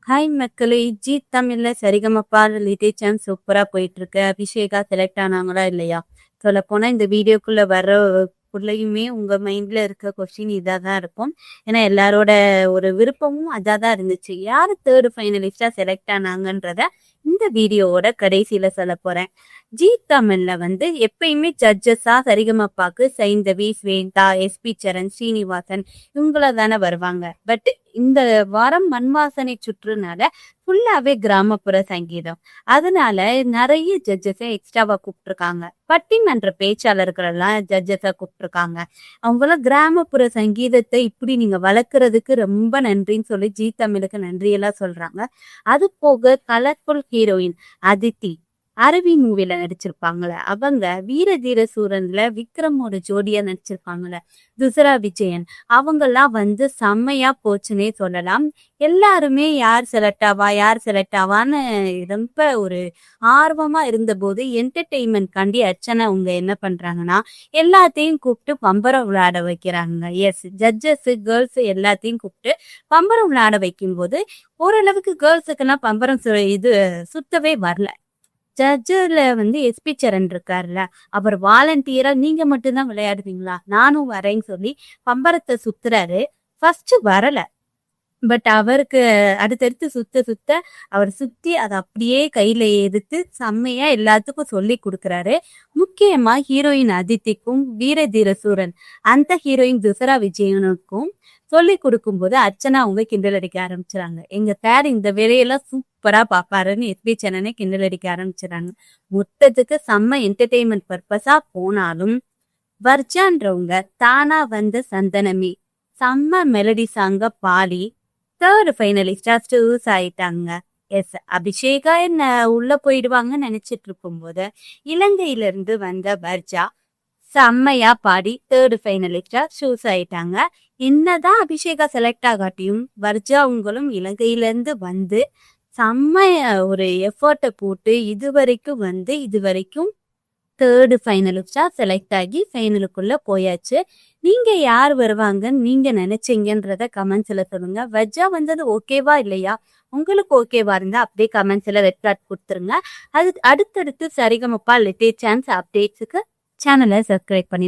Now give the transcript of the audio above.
Hi மக்களே! ஜீ தமிழ்ல Sa Re Ga Ma Pa little champ சூப்பரா போயிட்டு இருக்கு. அபிஷேகா செலக்ட் ஆனாங்களா இல்லையா? சொல்லப்போனா இந்த வீடியோக்குள்ள வர்றக்குள்ளயுமே உங்க மைண்ட்ல இருக்க கொஸ்டின் இதா தான் இருக்கும். ஏன்னா எல்லாரோட ஒரு விருப்பமும் அதா தான் இருந்துச்சு. யாரு 3rd ஃபைனலிஸ்டா செலக்ட் ஆனாங்கன்றத இந்த வீடியோவோட கடைசியில சொல்லப் போறேன். ஜீ தமிழ்ல எப்பயுமே ஜட்ஜஸா சரிகமபாக்கு சைந்தவி, ஸ்வேதா, எஸ்பி சரண், ஸ்ரீனிவாசன் இவங்கள தானே வருவாங்க. பட் இந்த வாரம் மண் வாசனை சுற்றுனால ஃபுல்லாவே கிராமப்புற சங்கீதம். அதனால நிறைய ஜட்ஜஸை எக்ஸ்ட்ராவா கூப்பிட்டுருக்காங்க. பட்டிமன்ற பேச்சாளர்கள் எல்லாம் ஜட்ஜஸா கூப்பிட்டுருக்காங்க. அவங்களாம் கிராமப்புற சங்கீதத்தை இப்படி நீங்க வளர்க்கறதுக்கு ரொம்ப நன்றின்னு சொல்லி ஜீ தமிழுக்கு நன்றியெல்லாம் சொல்றாங்க. அது போக கலர்ஃபுல் ஹீரோயின் அதித்தி அரவி மூவில நடிச்சிருப்பாங்களே அவங்க, வீர தீர சூரன்ல விக்ரமோட ஜோடியா நடிச்சிருப்பாங்களே துசரா விஜயன், அவங்கெல்லாம் செம்மையா போச்சுன்னே சொல்லலாம். எல்லாருமே யார் செலக்ட் ஆவான்னு ரொம்ப ஒரு ஆர்வமா இருந்த போது என்டர்டெயின்மெண்ட் காண்டி அர்ச்சனா அவங்க என்ன பண்றாங்கன்னா எல்லாத்தையும் கூப்பிட்டு பம்பரம் விளையாட வைக்கிறாங்க. எஸ், ஜட்ஜஸ் கேர்ள்ஸ் எல்லாத்தையும் கூப்பிட்டு பம்பரம் விளையாட வைக்கும் போது ஓரளவுக்கு கேர்ள்ஸுக்கெல்லாம் பம்பரம் சுத்தவே வரல. ஜட்ஜுல எஸ்பி சரண் இருக்காருல்ல, அவர் வாலண்டியரா நீங்க மட்டும்தான் விளையாடுவீங்களா, நானும் வரேன்னு சொல்லி பம்பரத்தை சுத்துறாரு. ஃபர்ஸ்ட் வரல, பட் அவருக்கு அடுத்தடுத்து சுத்த அவர் சுத்தி அதை அப்படியே கையில எடுத்து செம்மையா எல்லாத்துக்கும் சொல்லி கொடுக்குறாரு. முக்கியமா ஹீரோயின் அதித்திக்கும் வீர தீர சூரன் அந்த ஹீரோயின் துசரா விஜயனுக்கும் சொல்லி கொடுக்கும்போது அர்ச்சனா அவங்க கிண்டல் அடிக்க ஆரம்பிச்சுறாங்க. எங்க சார் இந்த வேலையெல்லாம் சூப்பரா பாப்பாருன்னு எஸ்பி சரணனை கிண்டல் அடிக்க ஆரம்பிச்சுறாங்க. மொத்தத்துக்கு செம்ம என்டர்டெயின்மெண்ட் பர்பஸா போனாலும் வர்ஜான்றவங்க தானா சந்தனமி செம்ம மெலடி சாங்க பாடி 3rd ஃபைனலிஸ்டா சூஸ் ஆயிட்டாங்க. எஸ், அபிஷேகா என்ன உள்ள போயிடுவாங்கன்னு நினைச்சிட்டு இருக்கும் போது இலங்கையில இருந்து வந்த வர்ஜா செம்மையா பாடி 3rd ஃபைனலிஸ்டா சூஸ் ஆயிட்டாங்க. என்னதான் அபிஷேகா செலக்ட் ஆகாட்டியும் வர்ஜா உங்களும் இலங்கையில இருந்து செம்மைய ஒரு எஃபர்ட்டை போட்டு இதுவரைக்கும் 3rd ஃபைனலிஸ்டா செலக்ட் ஆகி ஃபைனலுக்குள்ள போயாச்சு. நீங்க யார் வருவாங்கன்னு நீங்க நினைச்சீங்கன்றத கமெண்ட்ஸ்ல சொல்லுங்க. வர்ஜா வந்தது ஓகேவா இல்லையா? உங்களுக்கு ஓகேவா இருந்தா அப்படியே கமெண்ட்ஸ்ல ரெட் கார்ட் கொடுத்துருங்க. அது அடுத்தடுத்து சரிகமபா லிட்டில் சான்ஸ் அப்டேட்ஸுக்கு சேனலை சப்ஸ்கிரைப் பண்ணி